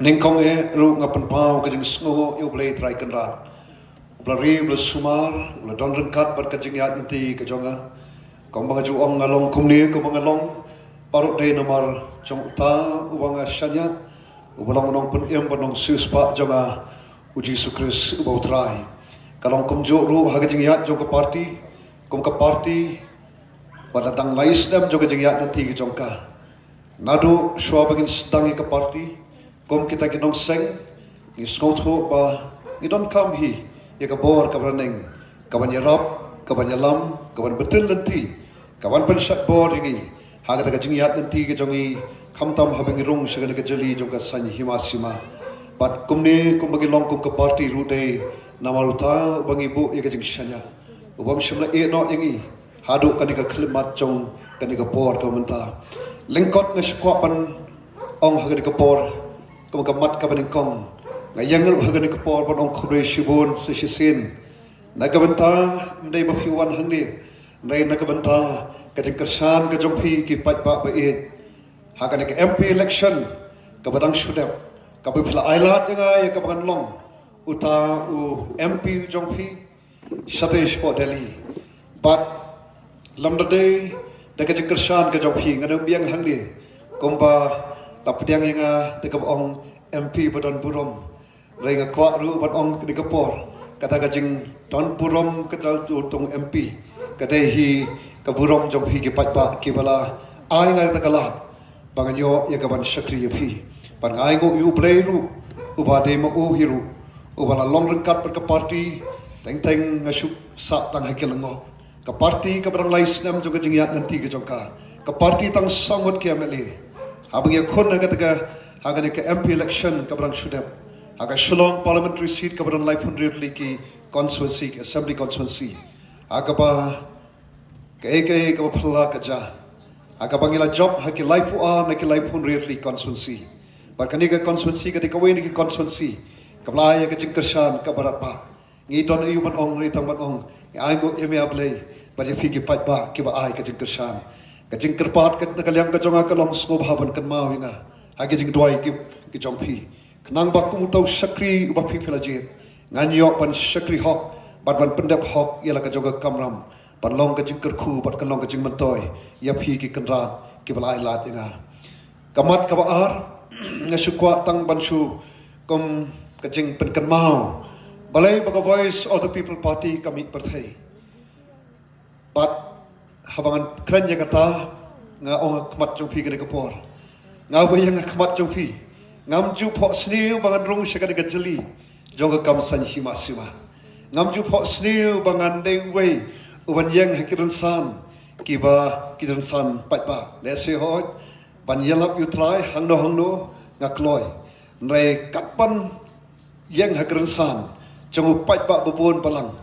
Ningkong ru ngapan pau ke jing sngo yo blai try kan rat. Bla ri bla sumar, bla don rengkat bar ke jing yat nanti ke jonga. Kong bang ju ong ngalong kumni ko bang ngalong parut dei nomor jong uta ubang asyanya ubalong nong pun em bonong suspa jonga uji sukris ubau try. Kalong kum jo ru ha ke jing yat jong ke party, kum ke party pada dang lais dam jong ke jing yat nanti ke jongka. Nadu shwa bagin sedang ke party. Kom kita kinong seng ni skotho ba ni don kam hi ya ka bor ka braneng kawan yarap kawan yalam kawan betul nanti kawan pensat bor ini haga ka jingyat nanti ke jongi khamtam habeng rung segala ke jeli jong ka san himasima pat kumne kum bagi long kum ka party rude namaruta bang ibu ya ka jing shanya ubam shimla e no ingi hadu kanika khlimat jong kanika bor ka menta lengkot ngeskwa pan ong haga ka bor kamat kabaning kong ngayang hagan ke por bon ong khre shibon se shisin nagabanta ndai ba fiwan hangni ndai nagabanta ka jing kersan ka jong phi ki pat ba ba e hagan ke MP election ka badang shudap ka bi phla ailat nga ya ka ban long uta u MP jong phi satesh po Delhi but lamda day da ka jing kersan ka jong phi nganam biang hangni komba Lapdiang nga dekat ong MP badan burom, renga kuat ru badan ong di kapor, kata kajing don burom kata untung MP, kata hi kaburom jom hi kipat ba kibala ai nga tagala, banganyo ya kaban syakri yapi, pan ai ngo yu play ru, ubade mo hiru, ubala long rengkat berke party, teng ngasuk sa tang hakilango, ke party ke barang lais nam juga jingyat nanti ke jongka, ke party tang sangut kiameli. Abang ya kon kataga hagan ke MP election kabrang shudap haga Shillong parliamentary seat kabrang lai pun ki constituency assembly constituency haga ba ke ka phla ka ja haga bangila job haki lai pu a na ki lai pun constituency bar kani ka constituency ka de kawen ki constituency kabla ya ka jingkershan ka barapa ngi don yu man ong ri tang man ong ai mo eme ablay bar ya fi ki pat ba ki ba ai ka jingkershan kajing kerpat kat nakalyang kajonga kalong sko bhaban kan mau inga hagi jing doi ki jompi knang bakum tau sakri bapi pelajit nganyo pan sakri hok bat ban pendap hok yala kajoga kamram pan long kajing kerku bat kan long kajing mentoy ya phi ki kanrat ki balai lat inga kamat ka baar ngasukwa tang bansu kom kajing pen kan mau balai baga voice of the people party kami partai but habangan keren ya kata nga ong kmat jong phi kene kapor nga bayang kmat jong phi ngam ju pho sniu bangan rung sekade gajeli jong kam san hima sima ngam ju pho sniu bangan dei wei uban yang hakiran san kiran san pat ba le se hoi ban yalap yu trai hangno nga kloi nre katpan yang hakiran san jong pat ba bubun balang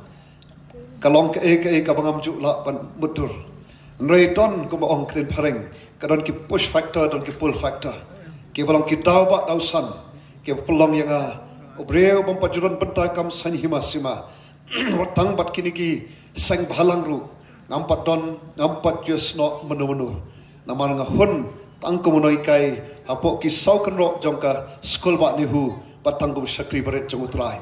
kalong ke ka bangam ju la pan mutur Nrei don kuma ong kren pareng, kadon ki push factor don ki pull factor. Ki balong ki dau ba dau san, ki pelong yang obreu bom pajuran bentai kam san himasima. Tang bat kini ki sang bahalang ru, ngampat don ngampat just no menu. Namar nga hun tang kumunoi kai hapok ki sau kenro jongka skul ba nihu batang kum sakri baret jong utrai.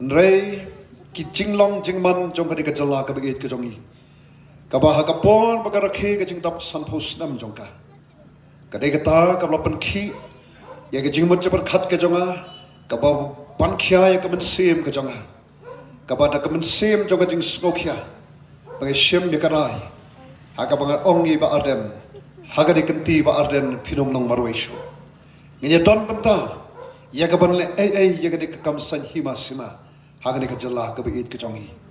Nrei ki jinglong jingman jongka di kajala ka begit ke jongi. Kabah kapon bagarakhi kajing dap sanpos nam jongka. Kadai kata kabla penki ya kajing mutjabar khat ke jonga kabah pankhya ya kamen sim ke jonga. Kabah da kamen sim jonga jing skokya. Bagai sim ya karai. Haga bangal ongi ba arden. Haga di kenti ba arden pinum nong marwesho. Nginya don penta ya kaban le ya kadi kam san hima sima. Haga di kajala kabait ke jongi.